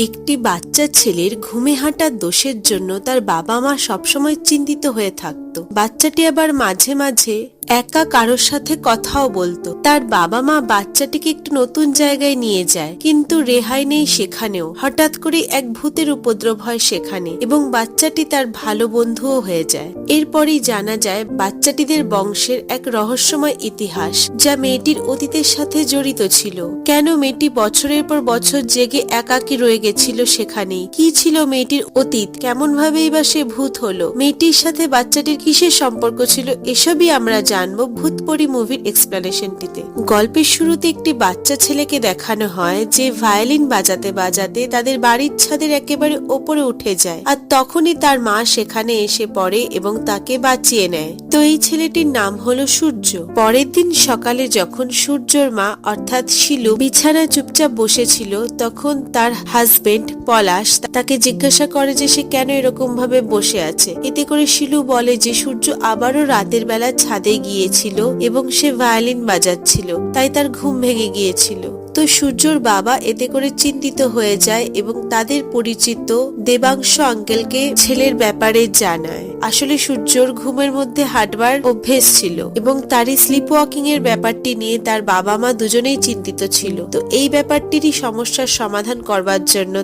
একটি বাচ্চা ছেলের ঘুমে হাঁটার দোষের জন্য তার বাবা মা সবসময় চিন্তিত হয়ে থাকতো। বাচ্চাটি আবার মাঝে মাঝে একা কারোর সাথে কথাও বলতো। তার বাবা মা বাচ্চাটিকে একটু নতুন জায়গায় নিয়ে যায়, কিন্তু রেহাই নেই সেখানেও। হঠাৎ করে এক ভূতের উপদ্রব হয় সেখানে এবং বাচ্চাটি তার ভালো বন্ধুও হয়ে যায়। এরপরই জানা যায় বাচ্চাটিদের বংশের এক রহস্যময় ইতিহাস, যা মেয়েটির অতীতের সাথে জড়িত ছিল। কেন মেয়েটি বছরের পর বছর জেগে একাকী রয়ে গেছিল সেখানেই? কি ছিল মেয়েটির অতীত? কেমন ভাবেই বা সে ভূত হলো? মেয়েটির সাথে বাচ্চাটির কিসের সম্পর্ক ছিল? এসবই আমরা জানবো ভূতপরি মুভির এক্সপ্লেনেশনটিতে। গল্পের শুরুতে একটি বাচ্চা ছেলেকে দেখানো হয় যে ভায়োলিন বাজাতে বাজাতে তাদের বাড়ির ছাদের একেবারে ওপরে উঠে যায়, আর তখনই তার মা সেখানে এসে পড়ে এবং তাকে বাঁচিয়ে নেয়। তো এই ছেলেটির নাম হলো সূর্য। পরের দিন সকালে যখন সূর্যর মা অর্থাৎ শিলু বিছানায় চুপচাপ বসেছিল, তখন তার হাজবেন্ড পলাশ তাকে জিজ্ঞাসা করে যে সে কেন এরকম ভাবে বসে আছে। এতে করে শিলু বলে যে সূর্য আবারও রাতের বেলা ছাদে গিয়েছিল এবং সে ভায়োলিন বাজাচ্ছিল, তাই তার ঘুম ভেঙে গিয়েছিল। তো সূর্যর বাবা এতে করে চিন্তিত হয়ে যায় এবং তাদের পরিচিত দেবাংশ আঙ্কেলকে ছেলের ব্যাপারে জানায়। আসলে সূর্যর ঘুমের মধ্যে হাঁটবার অভ্যেস ছিল এবং তারই স্লিপ ওয়াকিং এর ব্যাপারটি নিয়ে তার বাবা মা দুজনেই চিন্তিত ছিল। তো এই ব্যাপারটিরই সমস্যার সমাধান করবার জন্য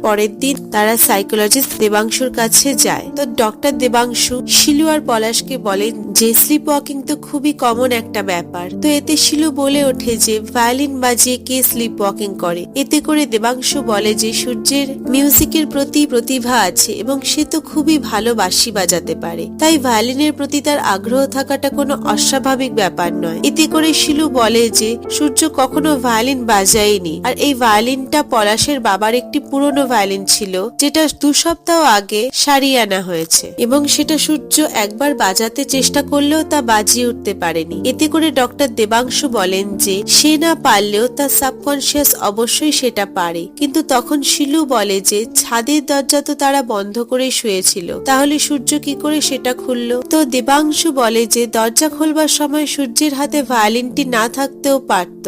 পরের দিন তারা সাইকোলজিস্ট দেবাংশুর কাছে যায়। তো ডক্টর দেবাংশু শিলু আর পলাশকে বলেন যে স্লিপ ওয়াকিং তো খুবই কমন একটা ব্যাপার। তো এতে শিলু বলে ওঠে যে ভায়োলিন বাজিয়ে কে স্লিপ ওয়াকিং করে? এতে করে দেবাংশু বলে যে সূর্যের মিউজিকের প্রতি প্রতিভা আছে এবং সে তো খুবই ভালো বাঁশি বাজাতে পারে, তাই ভায়োলিনের প্রতি তার আগ্রহ থাকাটা কোনো অস্বাভাবিক ব্যাপার নয়। এতে করে শিলু বলে যে সূর্য কখনো ভায়োলিন বাজায়নি, আর এই ভায়োলিনটা পলাশের বাবার একটি পুরনো ভায়োলিন ছিল, যেটা 2 সপ্তাহ আগে সারিয়ে আনা হয়েছে এবং সেটা সূর্য একবার বাজাতে চেষ্টা করলেও তা বাজিয়ে উঠতে পারেনি। এতে করে ডক্টর দেবাংশু বলেন যে সে না পারলেও তার সাবকনশিয়াস অবশ্যই সেটা পারে। কিন্তু তখন শিলু বলে যে ছাদের দরজা তো তারা বন্ধ করে শুয়েছিল, তাহলে সূর্য কি করে সেটা খুললো? তো দেবাংশু বলে যে দরজা খোলবার সময় সূর্যের হাতে ভায়োলিনটি না থাকতেও পারত।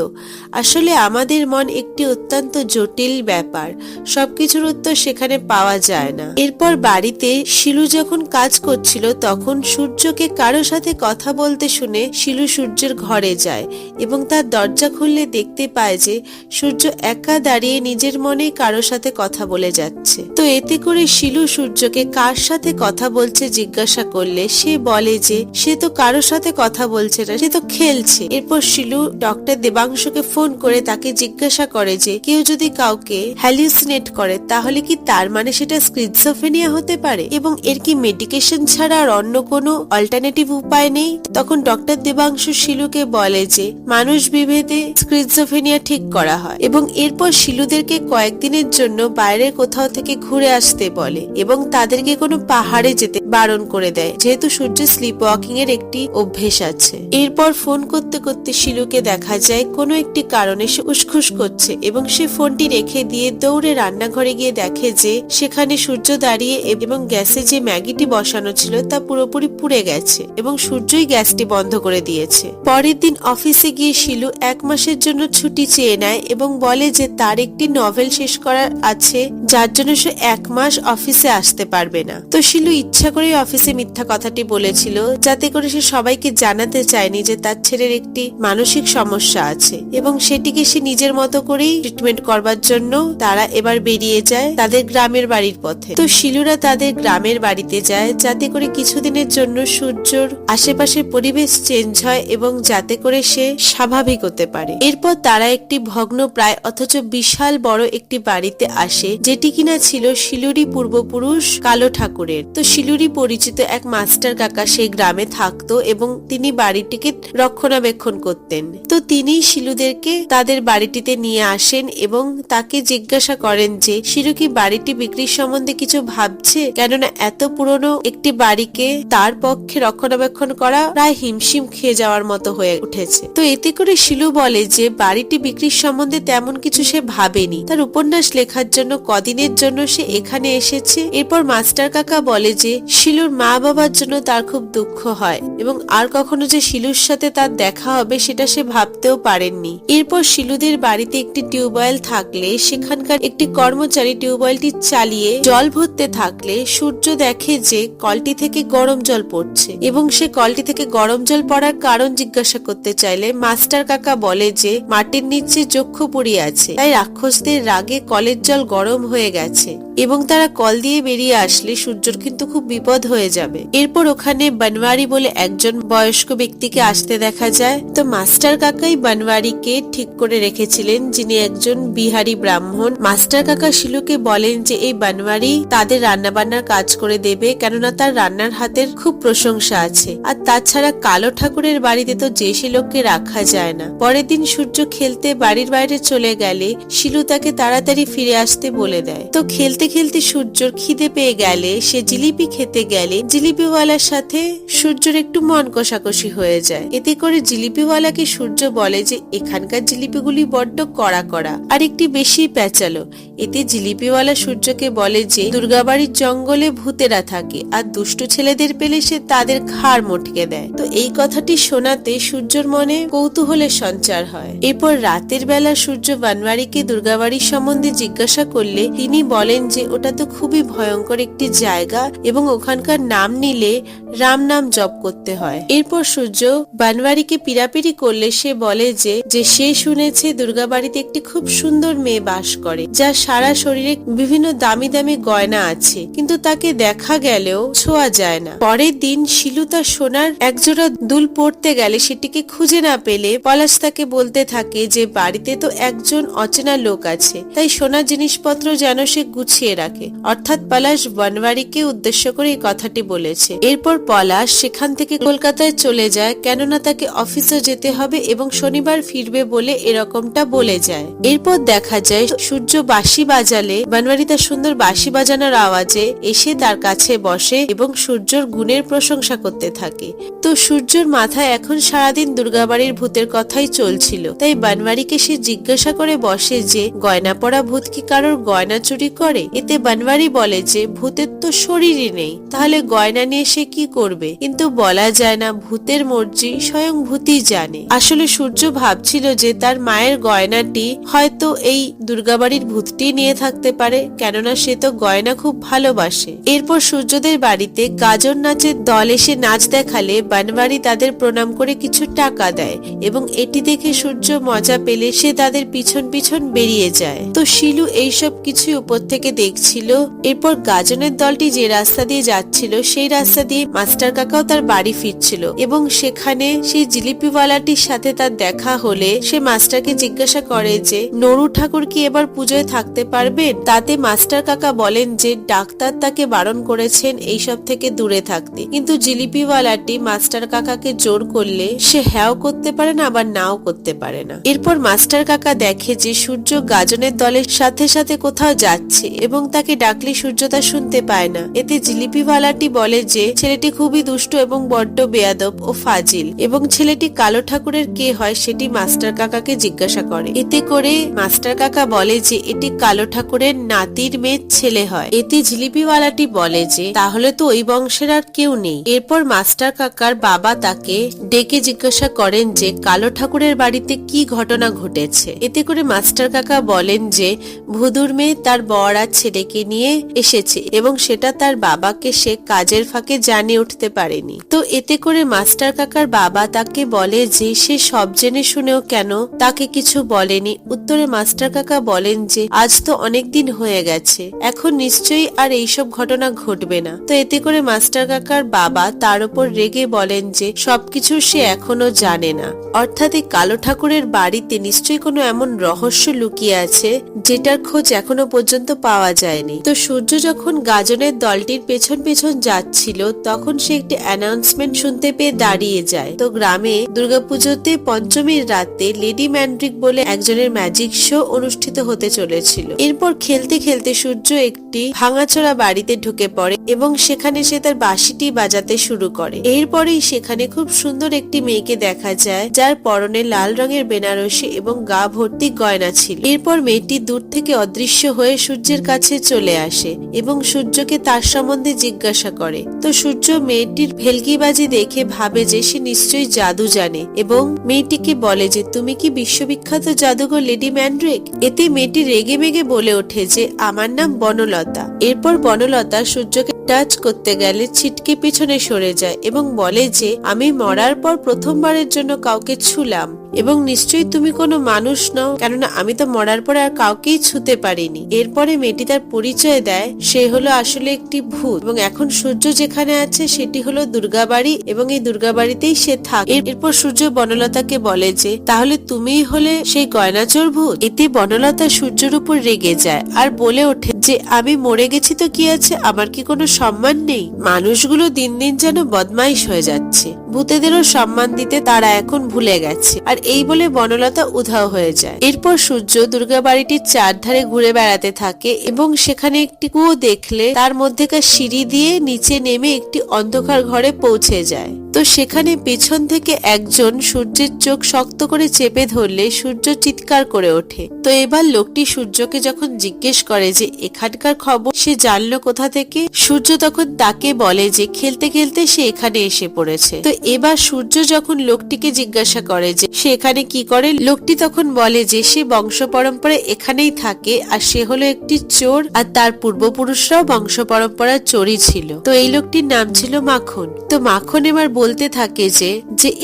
আসলে আমাদের মন একটি অত্যন্ত জটিল ব্যাপার, সবকিছুর উত্তর সেখানে পাওয়া যায় না। এরপর বাড়িতে শিলু যখন কাজ করছিল তখন সূর্যকে কারো সাথে কথা বলতে শুনে শিলু সূর্যের ঘরে যায় এবং তার দরজা খুললে দেখতে পায় যে সূর্য একা দাঁড়িয়ে নিজের মনে কারো সাথে কথা বলে যাচ্ছে। তো এতে করে শিলু সূর্যকে কার সাথে কথা বলছে জিজ্ঞাসা করলে সে বলে যে সে তো কারো সাথে কথা বলছে না, সে তো খেলছে। এরপর শিলু ডক্টর দেবাংশুকে ফোন করে তাকে জিজ্ঞাসা করে যে কেউ যদি কাউকে হ্যালুসিনেট করে তাহলে কি তার মানে সেটা স্কিজোফ্রেনিয়া হতে পারে এবং এর কি মেডিকেশন ছাড়া আর অন্য কোনো অল্টারনেটিভ উপায় নেই? তখন ডক্টর দেবাংশু শিলুকে বলে যে মানুষ বিভেদে স্কিজোফ্রেনিয়া ঠিক করা হয় এবং এরপর শিলুদেরকে কয়েকদিনের জন্য বাইরে কোথাও থেকে ঘুরে আসতে বলে এবং তাদেরকে কোনো পাহাড়ে যেতে বারণ করে দেয়, যেহেতু সূর্যের স্লিপ ওয়াকিং এর একটি অভ্যেস আছে। এরপর ফোন করতে করতে শিলুকে দেখা যায় কোনো একটি কারণে সে উসখুস করছে এবং সে ফোনটি রেখে দিয়ে দৌড়ে রান্নাঘরে গিয়ে দেখে যে সেখানে সূর্য দাঁড়িয়ে এবং গ্যাসে যে ম্যাগিটি বসানো ছিল তা পুরোপুরি পুড়ে গেছে এবং সূর্যই গ্যাসটি বন্ধ করে দিয়েছে। পরের দিন অফিসে গিয়ে শিলু 1 মাসের জন্য ছুটি চেয়ে নেয় এবং বলে যে তার একটি নভেল শেষ করার আছে, যার জন্য সে 1 মাস অফিসে আসতে পারবে না। তো শিলু ইচ্ছা করে অফিসে মিথ্যা কথাটি বলেছিল, যাতে করে সে সবাইকে জানাতে চায়নি যে তার ছেলের একটি মানসিক সমস্যা আছে এবং সেটিকে সে নিজের মতো করেই ট্রিটমেন্ট করবার জন্য তারা এবার বেরিয়ে যায় তাদের গ্রামের বাড়ির পথে। তো শিলুরা তাদের গ্রামের বাড়িতে যায় যাতে করে কিছুদিনের জন্য সূর্যর আশেপাশের পরিবেশ চেঞ্জ হয় এবং যাতে করে সে স্বাভাবিক হতে পারে। এরপর তারা একটি ভগ্ন প্রায় অথচ বিশাল বড় একটি বাড়িতে আসে, যেটি কিনা ছিল শিলুরি পূর্বপুরুষ কালো ঠাকুরের। তো শিলুরি পরিচিত এক মাস্টার কাকা সেই গ্রামে থাকতো এবং তিনি বাড়িটিকে রক্ষণাবেক্ষণ করতেন। তো তিনি শিলুদেরকে তাদের বাড়িটিতে নিয়ে আসেন এবং তাকে জিজ্ঞাসা করেন যে শিলু কি বাড়িটি বিক্রির সম্বন্ধে কিছু ভাবছে, কেননা এত পুরনো একটি বাড়িকে তার পক্ষে রক্ষণাবেক্ষণ করা প্রায় হিমশিম খেয়ে যাওয়ার মতো হয়ে উঠেছে। তো এতে করে শিলু বলে যে বাড়িটি বিক্রি বাড়ির সম্বন্ধে তেমন কিছু সে ভাবেনি। তার উপন্যাস লেখার জন্য কদিনের জন্য সে এখানে এসেছে। এরপর মাস্টার কাকা বলে যে শিলুর মা বাবার জন্য তার খুব দুঃখ হয় এবং আর কখনো যে শিলুর সাথে তার দেখা হবে সেটা সে ভাবতেও পারেননি। এরপর শিলুদের বাড়িতে একটি টিউবওয়েল থাকলে সেখানকার একটি কর্মচারী টিউবওয়েলটি চালিয়ে জল ভরতে থাকলে সূর্য দেখে যে কলটি থেকে গরম জল পড়ছে এবং সে কলটি থেকে গরম জল পড়ার কারণ জিজ্ঞাসা করতে চাইলে মাস্টার কাকা বলে যে মাটির নিচে যক্ষপুরী আছে, তাই রাক্ষসদের রাগে কলের জল গরম হয়ে গেছে এবং তারা কল দিয়ে বেরিয়ে আসলে সূর্যর কিন্তু খুব বিপদ হয়ে যাবে। এরপর ওখানে বনওয়ারি বলে একজন বয়স্ক ব্যক্তিকে আসতে দেখা যায়। তো মাস্টার কাকাই বনওয়ারিকে ঠিক করে রেখেছিলেন, যিনি একজন বিহারি ব্রাহ্মণ। মাস্টার কাকা শিলুকে বলেন যে এই বনওয়ারি তাদের রান্না বান্নার কাজ করে দেবে, কেননা তার রান্নার হাতের খুব প্রশংসা আছে। আর তাছাড়া কালো ঠাকুরের বাড়িতে তো যে সে লোককে রাখা যায় না। পরের দিন সূর্য খেলতে বাড়ির বাইরে চলে গেলে শিলু তাকে তাড়াতাড়ি ফিরে আসতে বলে দেয়। তো খেলতে খেলতে সূর্যর খিদে পেয়ে গেলে সে জিলিপি খেতে গেলে জিলিপিওয়ালার সাথে সূর্যর একটু মন কষাকষি হয়ে যায়। এতে করে জিলিপিওয়ালাকে সূর্য বলে যে এখানকার জিলিপিগুলি বড্ড কড়া কড়া আর একটি বেশি প্যাঁচালো। এতে জিলিপিওয়ালা সূর্যকে বলে যে দুর্গাবাড়ির জঙ্গলে ভূতেরা থাকে আর দুষ্টু ছেলেদের পেলে সে তাদের ঘাড় মটকে দেয়। তো এই কথাটি শোনাতে সূর্যর মনে কৌতূহলের সঞ্চার হয়। এরপর রাতের বেলা সূর্য বনওয়ারিকে দুর্গাবাড়ির সম্বন্ধে জিজ্ঞাসা করলে তিনি বলেন যে ওটা তো খুবই ভয়ঙ্কর একটি জায়গা এবং ওখানকার নাম নিলে রাম নাম জপ করতে হয়। এরপর সূর্য বনওয়ারিকে পিড়াপিড়ি করলে সে বলে যে সে শুনেছে দুর্গাবাড়িতে একটি খুব সুন্দর মেয়ে বাস করে, যার সারা শরীরে বিভিন্ন দামি দামি গয়না আছে, কিন্তু তাকে দেখা গেলেও ছোঁয়া যায় না। পরের দিন শিলু তার সোনার একজোড়া দুল পড়তে গেলে সেটিকে খুঁজে না পেলে পলাশ তাকে বলতে থাকে যে বাড়িতে তো একজন অচেনা লোক আছে, তাই সোনার জিনিসপত্র যেন সে গুছিয়ে রাখে। অর্থাৎ পলাশ বনওয়ারিকে উদ্দেশ্য করে এই কথাটি বলেছে। এরপর পলাশ সেখান থেকে কলকাতায় চলে যায়, কেননা তাকে অফিসে যেতে হবে এবং শনিবার ফিরবে বলে এরকমটা বলে যায়। এরপর দেখা যায় সূর্য বাঁশি বাজালে বনওয়ারি তার সুন্দর বাঁশি বাজানোর আওয়াজে এসে তার কাছে বসে এবং সূর্যর গুণের প্রশংসা করতে থাকে। তো সূর্যর মাথায় এখন সারাদিন দুর্গাবাড়ির ভূতের কথাই চলছিল, তাই বনওয়ারিকে সে জিজ্ঞাসা করে বসে যে গয়না পরা ভূত কি কারোর গয়না চুরি করে? এতে বনওয়ারি বলে যে ভূতের তো শরীরই নেই, তাহলে গয়না নিয়ে সে কি করবে? কিন্তু বলা যায় না, ভূতের মর্জি স্বয়ং ভূতই জানে। আসলে সূর্য ভাবছিল যে তার মায়ের গয়নাটি হয়তো এই দুর্গাবাড়ির ভূতটি নিয়ে থাকতে পারে, কেননা সে তো গয়না খুব ভালোবাসে। এরপর সূর্যদের বাড়িতে গাজন নাচের দল এসে নাচ দেখালে বনওয়ারি তাদের প্রণাম করে কিছু টাকা দেয় এবং এটি দেখে সূর্য মজা পেলে সে তাদের পিছন পিছন বেরিয়ে যায়। তো শিলু এইসব কিছুই উপর থেকে দেখছিল। এরপর গাজনের দলটি যে রাস্তা দিয়ে যাচ্ছিল সেই রাস্তা দিয়ে মাস্টার কাকাও তার বাড়ি ফিরছিল এবং সেখানে সেই জিলিপিওয়ালাটির সাথে তার দেখা হলে সে মাস্টারকে জিজ্ঞাসা করে যে নরু ঠাকুর কি এবার পুজোয় থাকতে পারবেন? তাতে মাস্টার কাকা বলেন যে ডাক্তার তাকে বারণ করেছেন এইসব থেকে দূরে থাকতে, কিন্তু জিলিপিওয়ালাটি মাস্টার কাকাকে জোর করলে সে হ্যাঁও করতে পারে না আবার নাও করতে পারে না। এরপর মাস্টার কাকা দেখে যে সূর্য গাজনের দলের সাথে সাথে কোথাও যাচ্ছে এবং তাকে ডাকলে সূর্য তা শুনতে পায় না। এতে জিলিপিওয়ালাটি বলে যে ছেলেটি খুবই দুষ্ট এবং বড্ড বেয়াদব ও ফাজিল এবং ছেলেটি কালো ঠাকুরের কে হয় সেটি মাস্টার কাকাকে জিজ্ঞাসা করে। এতে করে মাস্টার কাকা বলে যে এটি কালো ঠাকুরের নাতির মেয়ের ছেলে হয়। এতে জিলিপিওয়ালাটি বলে যে তাহলে তো ওই বংশের আর কেউ নেই। এরপর মাস্টার কাকার বাবা তাকে ডেকে জিজ্ঞাসা করেন যে কালো ঠাকুরের বাড়িতে কি ঘটনা ঘটেছে। এতে করে মাস্টার কাকা বলেন যে ভুদুর মেয়ে তার বর আর ছেলেকে নিয়ে এসেছে এবং সেটা তার বাবাকে সে কাজের ফাঁকে জানিয়ে উঠতে পারেনি। তো এতে করে মাস্টার কাকার বাবা তাকে বলে যে সে সব জেনে শুনেও কেন তাকে কিছু বলেনি। উত্তরে মাস্টার কাকা বলেন যে আজ তো অনেক দিন হয়ে গেছে, এখন নিশ্চয়ই আর এইসব ঘটনা ঘটবে না। তো এতে করে মাস্টার কাকার বাবা তার উপর রেগে বলেন যে সবকিছু সে এখনো জানে না, অর্থাৎ এই কালো ঠাকুরের বাড়িতে নিশ্চয়ই কোনো এমন রহস্য লুকিয়ে আছে যেটার খোঁজ এখনো পর্যন্ত পাওয়া যায়নি। তো সূর্য যখন গাজনের দলটির পেছন পেছন যাচ্ছিল তখন সে একটি অ্যানাউন্সমেন্ট শুনতে পেয়ে দাঁড়িয়ে যায়। তো গ্রামে দুর্গাপুজোতে পঞ্চমীর রাতে লেডি ম্যান্ড্রিক বলে একজনের ম্যাজিক শো অনুষ্ঠিত হতে চলেছিল। করছিল। এরপর খেলতে খেলতে সূর্য একটি ভাঙাচোরা বাড়িতে ঢুকে পড়ে এবং সেখানে সে তার বাঁশিটি বাজাতে শুরু করে। এরপরেই সেখানে খুব সুন্দর একটি মেয়েকে দেখা যায়, যার পরনে লাল রঙের বেনারসি এবং গা ভর্তি গয়না ছিল। এরপর মেয়েটি দূর থেকে অদৃশ্য হয়ে সূর্যের কাছে চলে আসে এবং সূর্যকে তার সম্বন্ধে জিজ্ঞাসা করে। তো সূর্য মেয়েটির ভেলকিবাজি দেখে ভাবে যে সে নিশ্চয়ই জাদু জানে এবং মেয়েটিকে বলে যে তুমি কি বিশ্ববিখ্যাত জাদুঘর লেডি ম্যান্ড্রেক? এতে মেয়েটি রেগে মেগে বলে ওঠে যে আমার নাম বনলতা। এরপর বনলতা সূর্যকে টাচ করতে গেলে ছিটকে পিছনে সরে যায় এবং বলে যে আমি মরার পর প্রথমবারের জন্য কাউকে ছুলাম এবং নিশ্চয়ই তুমি কোনো মানুষ নও, কেননা আমি তো মরার পর আর কাউকেই ছুতে পারিনি। এরপরে মেয়েটি তার পরিচয় দেয় সে হলো আসলে একটি ভূত এবং এখন সূর্য যেখানে আছে সেটি হলো দুর্গাবাড়ি এবং এই দুর্গাবাড়িতেই সে থাকে। এরপর সূর্য বনলতাকে বলে যে তাহলে তুমিই হলে সেই গয়নাচোর ভূত। এতে বনলতা সূর্যের উপর রেগে যায় আর বলে ওঠে যে আমি মরে গেছি তো কি আছে, আমার কি কোনো সম্মান নেই? মানুষগুলো দিন দিন যেন বদমাইশ হয়ে যাচ্ছে, ভূতেদেরও সম্মান দিতে তারা এখন ভুলে গেছে। আর এই বলে বনলতা উধাও হয়ে যায়। এরপর সূর্য দুর্গাবাড়িটির চারধারে ঘুরে বেড়াতে থাকে এবং সেখানে একটি কুয়ো দেখলে তার মধ্যেকার সিঁড়ি দিয়ে নিচে নেমে একটি অন্ধকার ঘরে পৌঁছে যায়। তো সেখানে পেছন থেকে একজন সূর্যের চোখ শক্ত করে চেপে ধরলে সূর্য চিৎকার করে ওঠে। তো এবার লোকটি সূর্যকে যখন জিজ্ঞেস করে যে এখানকার খবর সে জানলো কোথা থেকে, সূর্য তখন তাকে বলে যে খেলতে খেলতে সে এখানে এসে পড়েছে। তো এবার সূর্য যখন লোকটিকে জিজ্ঞাসা করে যে সে এখানে কি করে, লোকটি তখন বলে যে সে বংশ পরম্পরায় এখানেই থাকে আর সে হলো একটি চোর আর তার পূর্বপুরুষরাও বংশ পরম্পরার চোরই ছিল। তো এই লোকটির নাম ছিল মাখন। তো মাখন এবার বলতে থাকে যে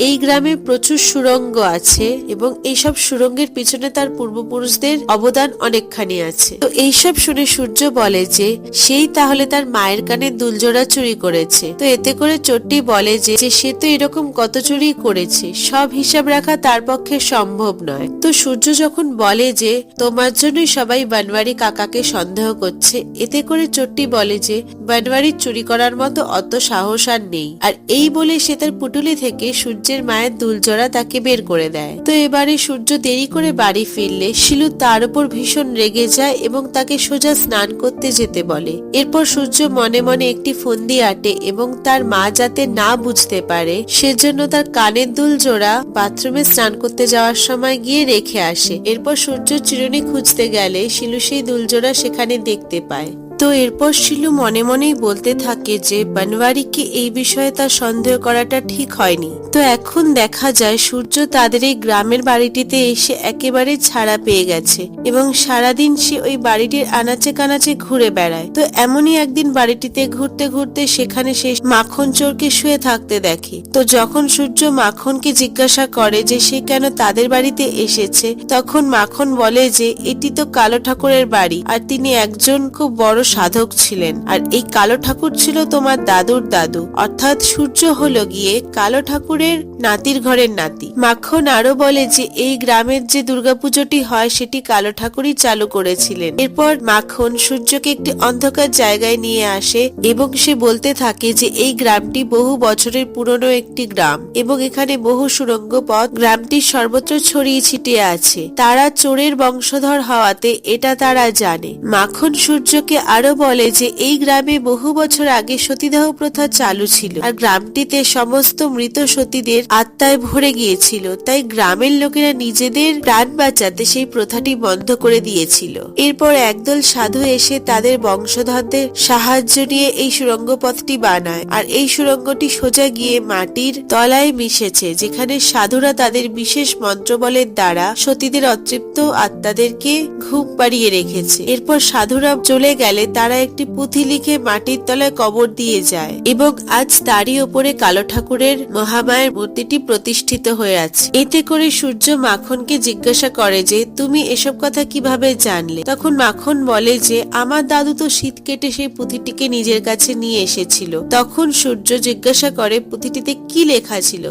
এই গ্রামে প্রচুর সুড়ঙ্গ আছে এবং এইসব সুড়ঙ্গের পিছনে তার পূর্বপুরুষদের অবদান অনেকখানি আছে। তো এইসব শুনে সূর্য বলে যে সেই তাহলে তার মায়ের কানে দুলজোড়া চুরি করেছে। তো এতে করে চোরটি বলে যে সে তো এরকম কত চুরি করেছে, সব হিসাব রাখা তার পক্ষে সম্ভব নয়। তো সূর্য যখন বলে যে তোমার জন্যই সবাই বনওয়ারি কাকাকে সন্দেহ করছে, এতে করে চোরটি বলে যে বনওয়ারির চুরি করার মতো অত সাহস আর নেই। আর এই বলে সে তার পুটুলি থেকে সূর্যের মায়ের দুলজোড়া তাকে বের করে দেয়। তো এবারে সূর্য দেরি করে বাড়ি ফিরলে শিলু তার উপর ভীষণ রেগে যায় এবং তাকে সোজা স্নান করতে যেতে বলে। এরপর সূর্য মনে মনে একটি ফন্দি আটে এবং তার মা যাতে না বুঝতে পারে সেজন্য তার কানের দুল জোড়া বাথরুমে স্নান করতে যাওয়ার সময় গিয়ে রেখে আসে। এরপর সূর্য চিরুনি খুঁজতে গেলে শিলু সেই দুলজোড়া সেখানে দেখতে পায়। তো এরপর শিলু মনে মনেই বলতে থাকে যে বনওয়ারিকে এই বিষয়ে তার সন্দেহ করাটা ঠিক হয়নি। তো এখন দেখা যায় সূর্য তাদের এই গ্রামের বাড়িটিতে এসে একেবারে ছাড়া পেয়ে গেছে এবং সারাদিন সে ওই বাড়িটির আনাচে কানাচে ঘুরে বেড়ায়। তো এমনই একদিন বাড়িটিতে ঘুরতে ঘুরতে সেখানে সে মাখন চোরকে শুয়ে থাকতে দেখে। তো যখন সূর্য মাখনকে জিজ্ঞাসা করে যে সে কেন তাদের বাড়িতে এসেছে, তখন মাখন বলে যে এটি তো কালো ঠাকুরের বাড়ি আর তিনি একজন খুব বড় সাধক ছিলেন আর এই কালো ঠাকুর ছিল তোমার দাদুর দাদু, অর্থাৎ সূর্য হলো গিয়ে কালো ঠাকুরের নাতির ঘরের নাতি। মাখন আরো বলে যে এই গ্রামের যে দুর্গাপুজোটি হয় সেটি কালো ঠাকুরই চালু করেছিলেন। এরপর মাখন সূর্যকে একটি অন্ধকার জায়গায় নিয়ে আসে এবং সে বলতে থাকে যে এই গ্রামটি বহু বছরের পুরনো একটি গ্রাম এবং এখানে বহু সুড়ঙ্গ পথ গ্রামটির সর্বত্র ছড়িয়ে ছিটিয়ে আছে। তারা চোরের বংশধর হওয়াতে এটা তারা জানে। মাখন সূর্যকে আরো বলে যে এই গ্রামে বহু বছর আগে সতীদাহ প্রথা চালু ছিল আর গ্রামটিতে সমস্ত মৃত সতীদের আত্মায় ভরে গিয়েছিল, তাই গ্রামের লোকেরা নিজেদের প্রাণ বাঁচাতে সেই প্রথাটি বন্ধ করে দিয়েছিল। এরপর একদল সাধু এসে তাদের বংশধরদের সাহায্য নিয়ে এই সুড়ঙ্গ পথটি বানায় আর এই সুড়ঙ্গটি সোজা গিয়ে মাটির তলায় মিশেছে, যেখানে সাধুরা তাদের বিশেষ মন্ত্রবলের দ্বারা সতীদের অতৃপ্ত আত্মাদেরকে ঘুম পাড়িয়ে রেখেছে। এরপর সাধুরা চলে গেলে তারা একটি পুঁথি লিখে মাটির তলায় কবর দিয়ে যায় এবং আজ তারই ওপরে কালো ঠাকুরের মহামায়ের মূর্তিটি প্রতিষ্ঠিত হয়ে আছে। এতে করে সূর্য মাখনকে জিজ্ঞাসা করে যে তুমি এসব কথা কিভাবে জানলে? তখন মাখন বলে যে আমার দাদু তো শীত কেটে সেই পুঁথিটিকে নিজের কাছে নিয়ে এসেছিল। তখন সূর্য জিজ্ঞাসা করে পুঁথিটিতে কি লেখা ছিল,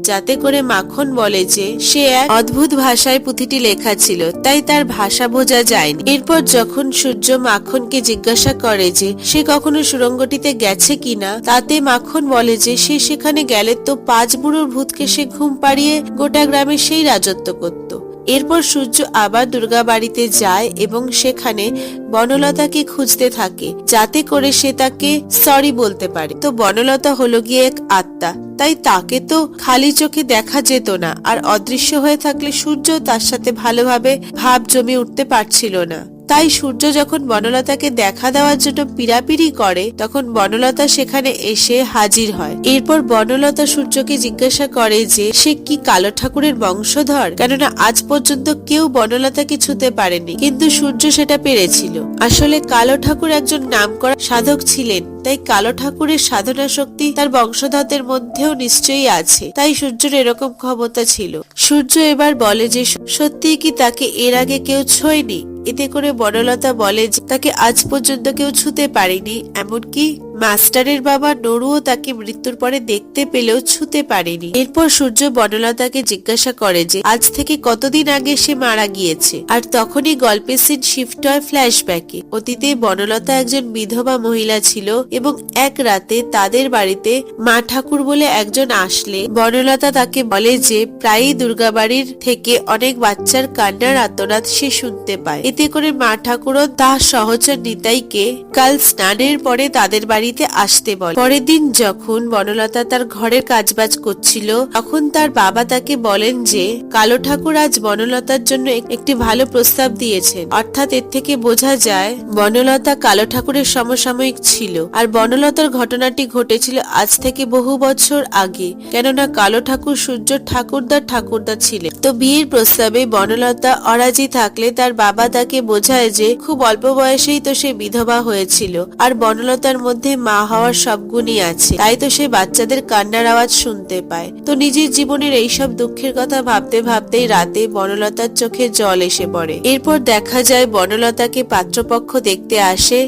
যাতে করে মাখন বলে যে সে এক অদ্ভুত ভাষায় পুঁথিটি লেখা ছিল, তাই তার ভাষা বোঝা যায়নি। এরপর যখন সূর্য মাখনকে জিজ্ঞাসা করে যে সে কখনো সুড়ঙ্গটিতে গেছে কিনা, তাতে মাখন বলে যে সে সেখানে গেলে তো 5 বুড়োর ভূতকে সে ঘুম পাড়িয়ে গোটা গ্রামে সেই রাজত্ব করত। এরপর সূর্য আবার দুর্গা বাড়িতে যায় এবং সেখানে বনলতাকে খুঁজতে থাকে যাতে করে সে তাকে সরি বলতে পারে। তো বনলতা হলো গিয়ে এক আত্মা, তাই তাকে তো খালি চোখে দেখা যেত না, আর অদৃশ্য হয়ে থাকলে সূর্য তার সাথে ভালোভাবে ভাব জমে উঠতে পারছিল না। তাই সূর্য যখন বনলতাকে দেখা দেওয়ার জন্য পিড়াপিড়ি করে তখন বনলতা সেখানে এসে হাজির হয়। এরপর বনলতা সূর্যকে জিজ্ঞাসা করে যে সে কি কালো ঠাকুরের বংশধর, কেননা আজ পর্যন্ত কেউ বনলতাকে ছুতে পারেনি, কিন্তু সূর্য সেটা পেরেছিল। আসলে কালো ঠাকুর একজন নামকরা সাধক ছিলেন, তাই কালো ঠাকুরের সাধনা শক্তি তার বংশধরদের মধ্যেও নিশ্চয়ই আছে, তাই সূর্যের এরকম ক্ষমতা ছিল। সূর্য এবার বলে যে সত্যি কি তাকে এর আগে কেউ ছোঁয়নি। এতে করে বনলতা বলে যে তাকে আজ পর্যন্ত কেউ ছুতে পারেনি, এমনকি মাস্টারের বাবা নরুও তাকে মৃত্যুর পরে দেখতে পেলেও ছুতে পারেনি। এরপর সূর্য বনলতাকে জিজ্ঞাসা করে যে আজ থেকে কতদিন আগে সে মারা গিয়েছে, আর তখনই গল্পের সিন শিফট হয় ফ্ল্যাশব্যাকে। অতীতে বনলতা একজন বিধবা মহিলা ছিল এবং এক রাতে তাদের বাড়িতে মা ঠাকুর বলে একজন আসলে বনলতা তাকে বলে যে প্রায়ই দুর্গাবাড়ির থেকে অনেক বাচ্চার কান্নার আর্তনাদ সে শুনতে পায়। এতে করে মা ঠাকুরও তার সহচর নিতাইকে কাল স্নানের পরে তাদের বাড়িতে আসতে বলে। পরের দিন যখন বনলতা তার ঘরের কাজবাজ করছিল তখন তার বাবা তাকে বলেন যে কালো ঠাকুর আজ বনলতার জন্য একটি ভালো প্রস্তাব দিয়েছেন। অর্থাৎ এর থেকে বোঝা যায় বনলতা কালো ঠাকুরের সমসাময়িক ছিল, আর বনলতার ঘটনাটি ঘটেছিল আজ থেকে বহু বছর আগে, কেননা কালো ঠাকুর সূর্য ঠাকুরদা ছিলেন। তো বিয়ের প্রস্তাবে বনলতা অরাজি থাকলে তার বাবা তাকে বোঝায় যে খুব অল্প বয়সেই তো সে বিধবা হয়েছিল, আর বনলতার মধ্যে মা হওয়ার সব গুণই আছে, তাই তো সে বাচ্চাদের কান্নার আওয়াজ শুনতে পায়। তো নিজের জীবনের এইসব দুঃখের কথা ভাবতে ভাবতেই রাতে বনলতার চোখে জল এসে পড়ে। এরপর দেখা যায় বনলতাকে পাত্রপক্ষ দেখতে আসে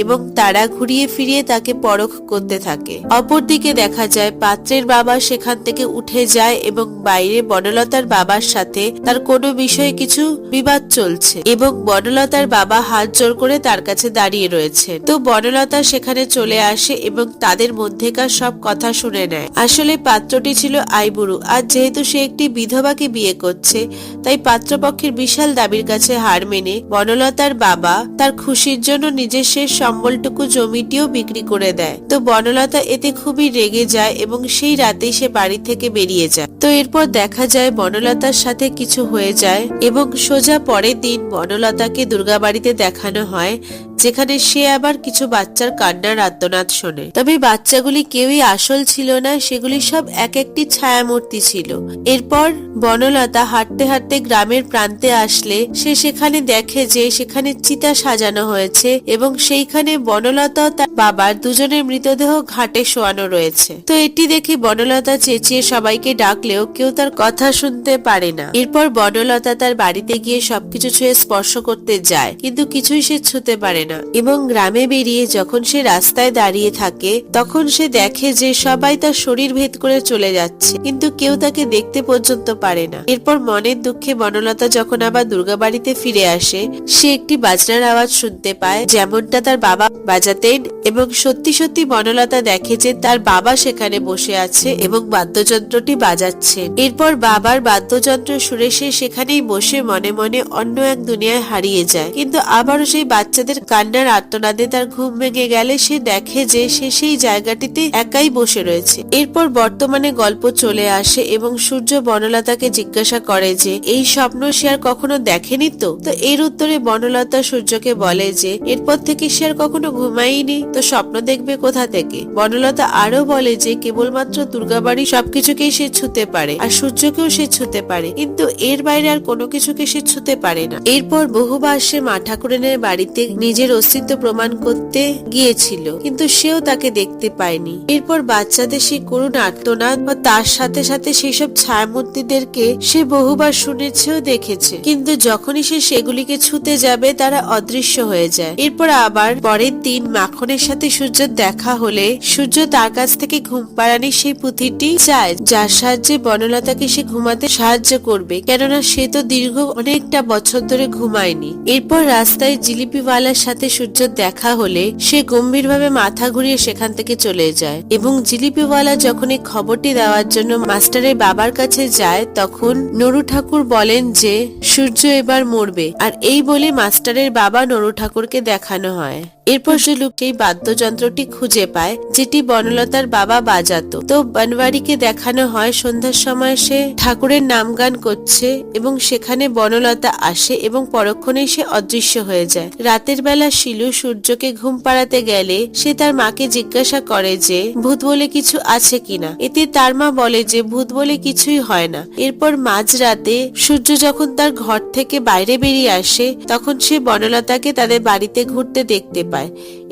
এবং তারা ঘুরিয়ে ফিরিয়ে তাকে পরখ করতে থাকে। অপরদিকে দেখা যায় পাত্রের বাবা সেখান থেকে উঠে যায় এবং বাইরে বনলতার বাবার সাথে তার কোনো বিষয়ে কিছু বিবাদ চলছে এবং বনলতার বাবা হাত জোর করে তার কাছে দাঁড়িয়ে রয়েছে। তো বনলতা সেখানে চলে আসে এবং তাদের মধ্যেকার সব কথা শুনে নেয়। আসলে পাত্রটি ছিল আইবুড়ো, আর যেহেতু সে একটি বিধবাকে বিয়ে করছে তাই পাত্রপক্ষের বিশাল দাবির কাছে হার মেনে বনলতার বাবা তার খুশির জন্য নিজের শেষ সম্বলটুকু জমিটিও বিক্রি করে দেয়। তো বনলতা এতে খুবই রেগে যায় এবং সেই রাতেই সে বাড়ি থেকে বেরিয়ে যায়। তো এরপর দেখা যায় বনলতার সাথে কিছু হয়ে যায় এবং সোজা পরের দিন বনলতাকে দুর্গাবাড়িতে দেখানো হয়, যেখানে সে আবার কিছু বাচ্চার কান্নার আর্তনাদ শোনে। তবে বাচ্চাগুলি কেউই আসল ছিল না, সেগুলি সব এক একটি ছায়ামূর্তি ছিল। এরপর বনলতা হাঁটতে হাঁটতে গ্রামের প্রান্তে আসলে সে সেখানে দেখে যে সেখানে চিতা সাজানো হয়েছে এবং সেইখানে বনলতা ও তার বাবার দুজনের মৃতদেহ ঘাটে শোয়ানো রয়েছে। তো এটি দেখে বনলতা চেঁচিয়ে সবাইকে ডাকলেও কেউ তার কথা শুনতে পারে না। এরপর বনলতা তার বাড়িতে গিয়ে সবকিছু ছুঁয়ে স্পর্শ করতে যায়, কিন্তু কিছুই সে ছুঁতে পারে না। এবং গ্রামে বেরিয়ে যখন সে রাস্তায় দাঁড়িয়ে থাকে তখন সে দেখে যে সবাই তার শরীর ভেদ করে চলে যাচ্ছে, কিন্তু কেউ তাকে দেখতে পর্যন্ত পারে না। এরপর মনের দুঃখে বনলতা যখন আবার দুর্গাবাড়িতে ফিরে আসে সে একটি বাজনার আওয়াজ শুনতে পায়, যেমনটা তার বাবা বাজাতেন, এবং সত্যি সত্যি বনলতা দেখে যে তার বাবা সেখানে বসে আছে এবং বাদ্যযন্ত্রটি বাজাচ্ছে। এরপর বাবার বাদ্যযন্ত্র সুরে সে সেখানেই বসে মনে মনে অন্য এক দুনিয়ায় হারিয়ে যায়। কিন্তু আবারও সেই বাচ্চাদের কান্নার আর্তনাদে তার ঘুম ভেঙে গেলে সে দেখে যে সে সেই জায়গাটিতে একাই বসে রয়েছে। এরপর বর্তমানে গল্প চলে আসে এবং সূর্য বনলতাকে জিজ্ঞাসা করে যে এই স্বপ্ন সে আর কখনো দেখেনি তো। এর উত্তরে বনলতা সূর্যকে বলে যে এরপর থেকে সে আর কখনো ঘুমায়নি, তো স্বপ্ন দেখবে কোথা থেকে। বনলতা আরো বলে যে কেবলমাত্র দুর্গাবাড়ি সবকিছুকেই সে ছুতে পারে আর সূর্যকেও সে ছুতে পারে, কিন্তু এর বাইরে আর কোনো কিছুকে সে ছুতে পারে না। এরপর বহুবার সে মা ঠাকুরানের বাড়িতে নিজের অস্তিত্ব প্রমাণ করতে গিয়েছিল, কিন্তু সেও তাকে দেখতে পায়নি। এরপর বাচ্চাদের সেই করুণ আর্তনাদ ও তার সাথে সাথে সেই সব ছায়ামূর্তিদেরকে সে বহুবার শুনেছেও দেখেছে, কিন্তু যখনই সে সেগুলিকে ছুতে যাবে তারা অদৃশ্য হয়ে যায়। এরপর আবার পরের দিন মাখনের সাথে সূর্যের দেখা হলে সূর্য তার কাছ থেকে ঘুম পাড়ানির সেই পুঁথিটি চায়, যার সাহায্যে বনলতাকে সে ঘুমাতে সাহায্য করবে, কেননা সে তো দীর্ঘ অনেকটা বছর ধরে ঘুমায়নি। এরপর রাস্তায় জিলিপিওয়ালার সাথে সাথে সূর্যর দেখা হলে সে গম্ভীরভাবে মাথা ঘুরিয়ে সেখান থেকে চলে যায় এবং জিলিপিওয়ালা যখন এই খবরটি দেওয়ার জন্য মাস্টারের বাবার কাছে যায় তখন নরু ঠাকুর বলেন যে সূর্য এবার মরবে, আর এই বলে মাস্টারের বাবা নরু ঠাকুরকে দেখানো হয়। এরপর সে লোকটি বাদ্যযন্ত্রটি খুঁজে পায় যেটি বনলতার বাবা বাজাতো। তো বনওয়ারিকে দেখানো হয় সন্ধ্যার সময় সে ঠাকুরের নাম গান করছে এবং সেখানে বনলতা আসে এবং পরক্ষণেই সে অদৃশ্য হয়ে যায়। রাতের বেলা শিলু সূর্যকে ঘুম পাড়াতে গেলে সে তার মাকে জিজ্ঞাসা করে যে ভূত বলে কিছু আছে কিনা। এতে তার মা বলে যে ভূত বলে কিছুই হয় না। এরপর মাঝরাতে সূর্য যখন তার ঘর থেকে বাইরে বেরিয়ে আসে তখন সে বনলতাকে তাদের বাড়িতে ঘুরতে দেখতে পায়।